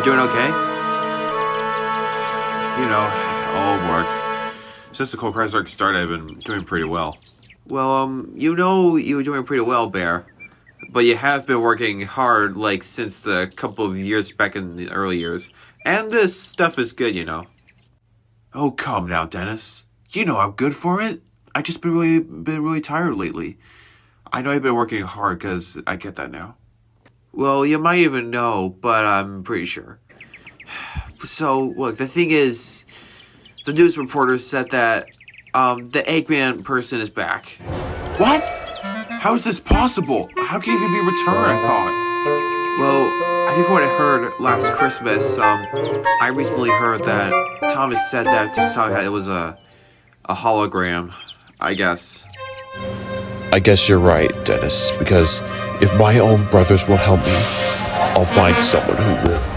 doing okay? You know, all work. Since the cold crisis started, I've been doing pretty well. Well, you know you were doing pretty well, Bear. But you have been working hard, like, since the couple of years back in the early years. And this stuff is good, you know. Oh, come now, Dennis. You know I'm good for it. I just been really tired lately. I know I've been working hard because I get that now. Well, you might even know, but I'm pretty sure. So, look, the thing is, the news reporter said that, the Eggman person is back. What? How is this possible? How can he even be returned, I thought? Well, I think what I heard last Christmas, I recently heard that Thomas said that to talk that it was a hologram, I guess. I guess you're right, Dennis, because if my own brothers won't help me, I'll find someone who will.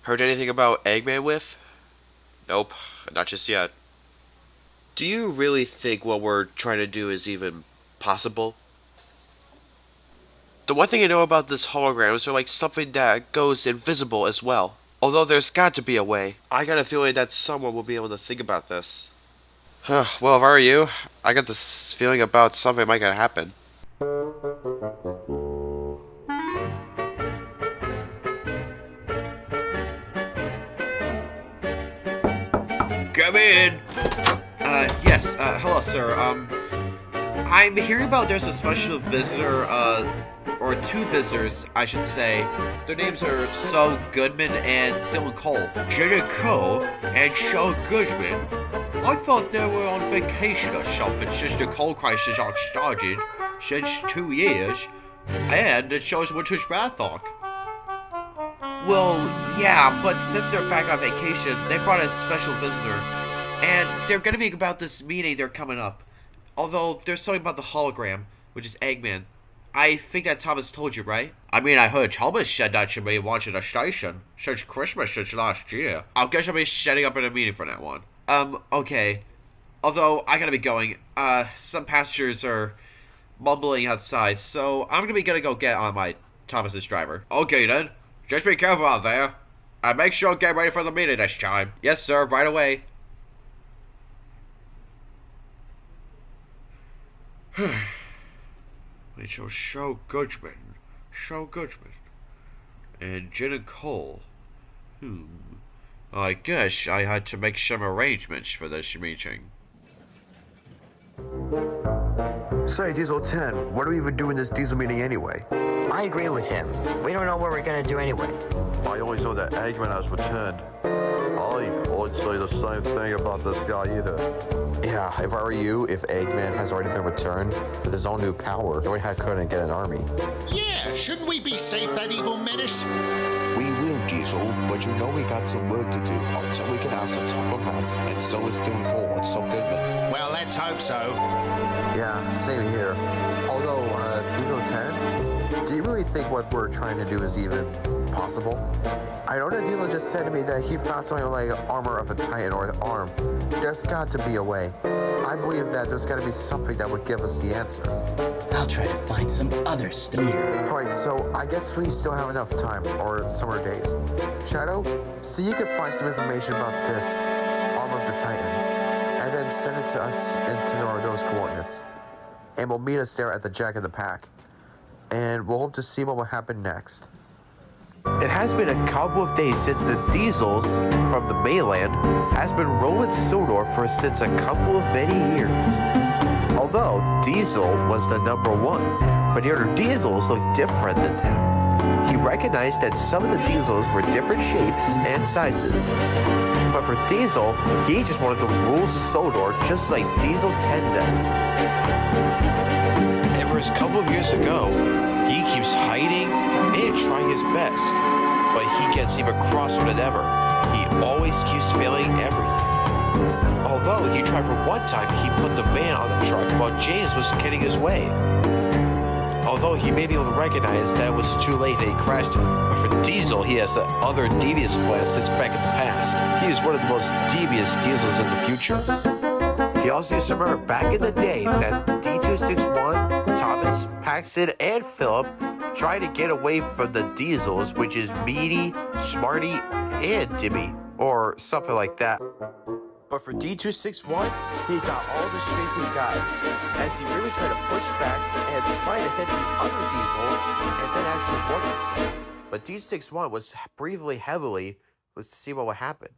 Heard anything about Eggman Whiff? Nope, not just yet. Do you really think what we're trying to do is even possible? The one thing I know about this holograms are like something that goes invisible as well. Although there's got to be a way. I got a feeling that someone will be able to think about this. Well, if I were you, I got this feeling about something might gonna happen. Come in! Yes, hello, sir. I'm hearing about there's a special visitor, or two visitors, I should say. Their names are Saul Goodman and Dylan Cole. Jenna Cole and Saul Goodman? I thought they were on vacation or something since the coal crisis started since 2 years, and it shows winter's marathon. Well, yeah, but since they're back on vacation, they brought a special visitor. And they're going to be about this meeting they're coming up. Although, there's something about the hologram, which is Eggman. I think that Thomas told you, right? I mean, I heard Thomas said that you may watch at a station since Christmas since last year. I guess I'll be setting up in a meeting for that one. Okay. Although, I gotta be going. Some passengers are mumbling outside, so I'm gonna go get on my Thomas's driver. Okay then. Just be careful out there. And make sure to get ready for the meeting this time. Yes, sir, right away. It's your Saul Goodman. And Jenna Cole. I guess I had to make some arrangements for this meeting. Say, Diesel 10, what are we even doing this Diesel meeting anyway? I agree with him. We don't know what we're gonna do anyway. I only know that Eggman has returned. I would say the same thing about this guy either. Yeah, if I were you, if Eggman has already been returned with his own new power, then we couldn't get an army. Yeah, shouldn't we be safe that evil menace? We will, Diesel, but you know we got some work to do until we can ask the top of hats, and so is doing Cole and so Goodman. Well, let's hope so. Yeah, same here. Although, Diesel 10, do you really think what we're trying to do is even possible? I know that Diesel just said to me that he found something like armor of a Titan or an arm. There's got to be a way. I believe that there's got to be something that would give us the answer. I'll try to find some other stuff. Alright, so I guess we still have enough time, or summer days. Shadow, see you can find some information about this armor of the Titan, and then send it to us into those coordinates. And we'll meet us there at the Jack in the Pack. And we'll hope to see what will happen next. It has been a couple of days since the Diesels from the mainland has been rolling Sodor for since a couple of many years. Although Diesel was the number one, but the other Diesels looked different than him. He recognized that some of the Diesels were different shapes and sizes. But for Diesel, he just wanted the rules of Sodor just like Diesel 10 does. Ever a couple of years ago, he keeps hiding and trying his best, but he can't seem across with it ever. He always keeps failing everything. Although he tried for one time, he put the van on the truck while James was getting his way. Although he may be able to recognize that it was too late that he crashed it. But for Diesel, he has other devious plans since back in the past. He is one of the most devious Diesels in the future. He also used to remember back in the day that D261, Thomas, Paxton, and Philip tried to get away from the Diesels, which is Meaty, Smarty, and Jimmy, or something like that. But for D261, he got all the strength he got, as he really tried to push back and try to hit the other Diesel, and then actually work himself. But D261 was breathing heavily to see what would happen.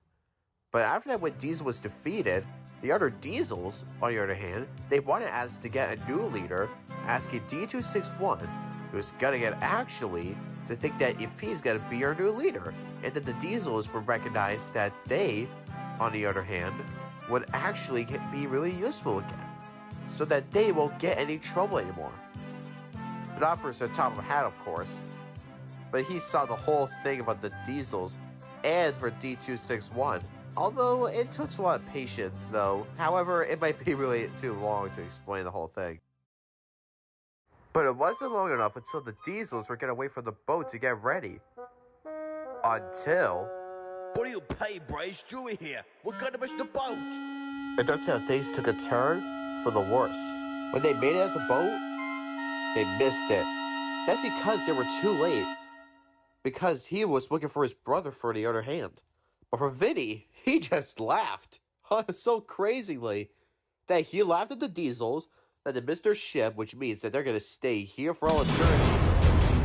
But after that, when Diesel was defeated, the other Diesels, on the other hand, they wanted us to get a new leader, asking D261, who's gonna get actually to think that if he's gonna be our new leader, and that the Diesels would recognize that they, on the other hand, would actually be really useful again, so that they won't get any trouble anymore. But not for the top of the hat, of course. But he saw the whole thing about the Diesels and for D261. Although it took a lot of patience, though. However, it might be really too long to explain the whole thing. But it wasn't long enough until the Diesels were getting away from the boat to get ready. Until... What do you pay, Brace? Dewey here. We're gonna miss the boat. And that's how things took a turn for the worse. When they made it at the boat, they missed it. That's because they were too late. Because he was looking for his brother for the other hand. But for Vinny, he just laughed. So crazily. That he laughed at the Diesels, that they missed their ship, which means that they're gonna stay here for all eternity.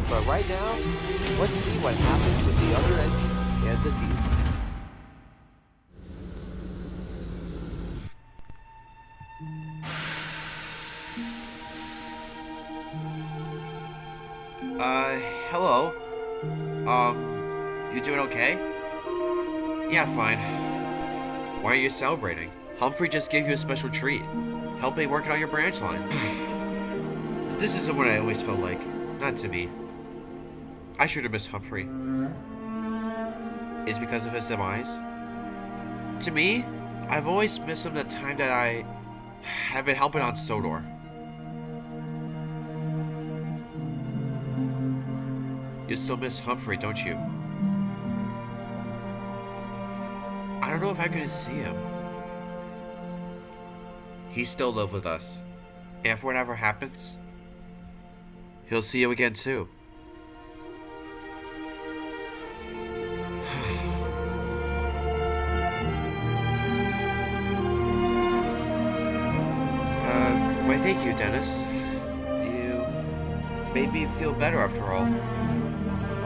But right now, let's see what happens with the other engines and the Diesels. Hello? You doing okay? Yeah, fine. Why are you celebrating? Humphrey just gave you a special treat. Helping working on your branch line. This isn't what I always felt like. Not to me. I should have missed Humphrey. It's because of his demise? To me, I've always missed him the time that I have been helping on Sodor. You still miss Humphrey, don't you? I don't know if I'm gonna see him. He still lives with us. And if whatever happens, he'll see you again too. Why thank you, Dennis. You made me feel better after all.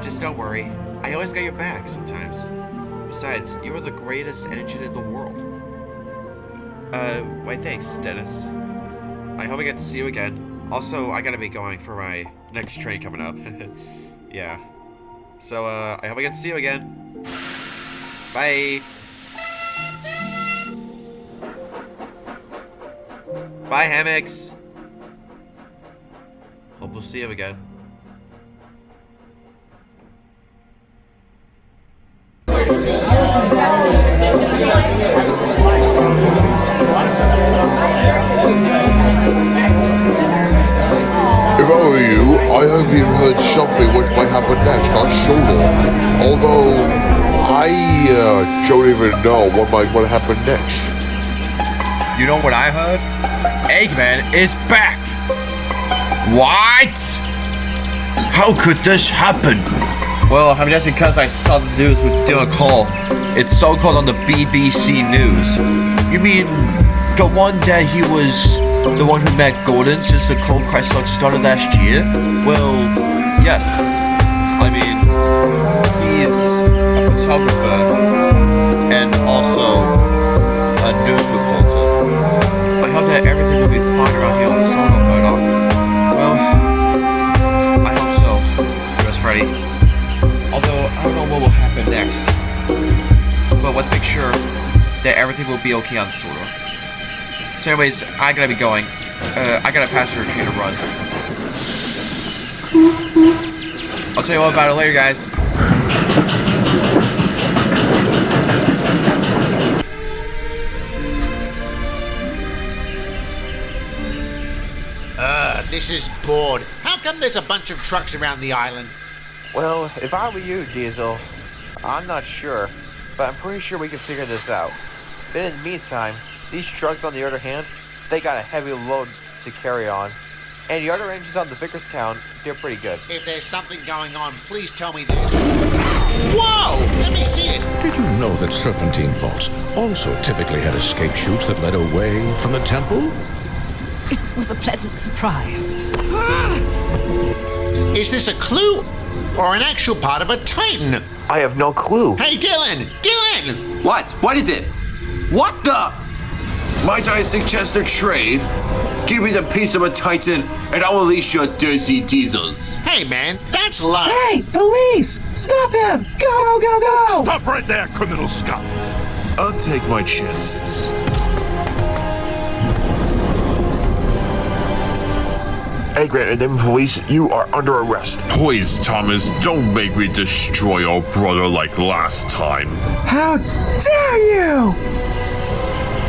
Just don't worry. I always got your back sometimes. Besides, you are the greatest engine in the world. Why thanks, Dennis. I hope I get to see you again. Also, I gotta be going for my next train coming up. Yeah. So, I hope I get to see you again. Bye! Bye, hammocks! Hope we'll see you again. If I were you, I hope you've heard something which might happen next on Sodor. Although, I don't even know what might happen next. You know what I heard? Eggman is back! What? How could this happen? Well, I mean, that's because I saw the news with Dylan Cole. It's so-called on the BBC News. You mean the one that he was the one who met Gordon since the cold crisis started last year? Well, yes. I mean, he's a photographer and also a news reporter. I hope that everything will be fine around here sure that everything will be okay on Sodor. So anyways, I gotta be going. I got a passenger train to run. I'll tell you all about it later, guys. This is bored. How come there's a bunch of trucks around the island? Well, if I were you, Diesel, I'm not sure, but I'm pretty sure we can figure this out. But in the meantime, these trucks, on the other hand, they got a heavy load to carry on. And the other engines on the Vickerstown, they're pretty good. If there's something going on, please tell me this. Whoa! Let me see it! Did you know that serpentine vaults also typically had escape chutes that led away from the temple? It was a pleasant surprise. Is this a clue? Or an actual part of a Titan? I have no clue. Hey, Dylan! Dylan! What? What is it? What the? Might I suggest a trade? Give me the piece of a Titan, and I'll release your dirty diesels. Hey, man, that's low. Hey, police! Stop him! Go, go, go! Stop right there, criminal scum! I'll take my chances. Hey, Grant, and then police, you are under arrest. Please, Thomas, don't make me destroy your brother like last time. How dare you!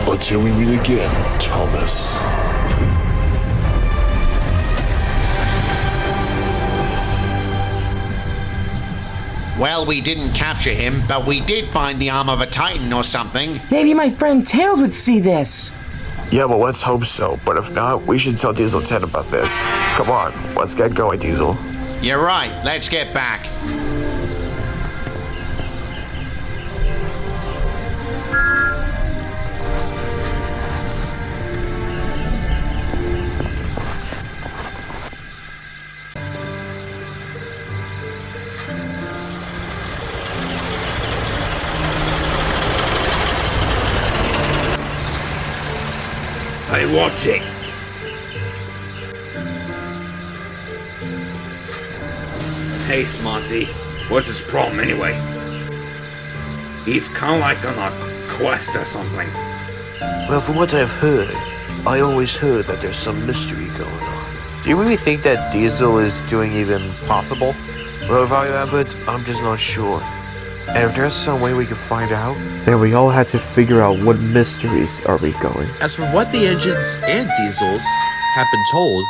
Until we meet again, Thomas. Well, we didn't capture him, but we did find the arm of a Titan or something. Maybe my friend Tails would see this. Yeah, well, let's hope so. But if not, we should tell Diesel 10 about this. Come on, let's get going, Diesel. You're right, let's get back. Hey, watch it! Hey, Smarty, what's his problem anyway? He's kinda like on a quest or something. Well, from what I've heard, I always heard that there's some mystery going on. Do you really think that Diesel is doing even possible? Well, Value Abbott, I'm just not sure. And if there's some way we can find out, then we all had to figure out what mysteries are we going. As for what the engines and diesels have been told,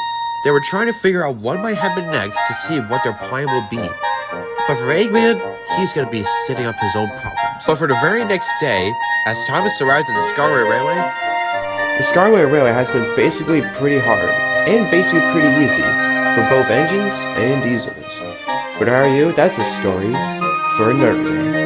they were trying to figure out what might happen next to see what their plan will be. But for Eggman, he's going to be setting up his own problems. But for the very next day, as Thomas arrived at the Skyway Railway, The Skyway Railway has been basically pretty hard, and basically pretty easy, for both engines and diesels. But how are you? That's a story for another day.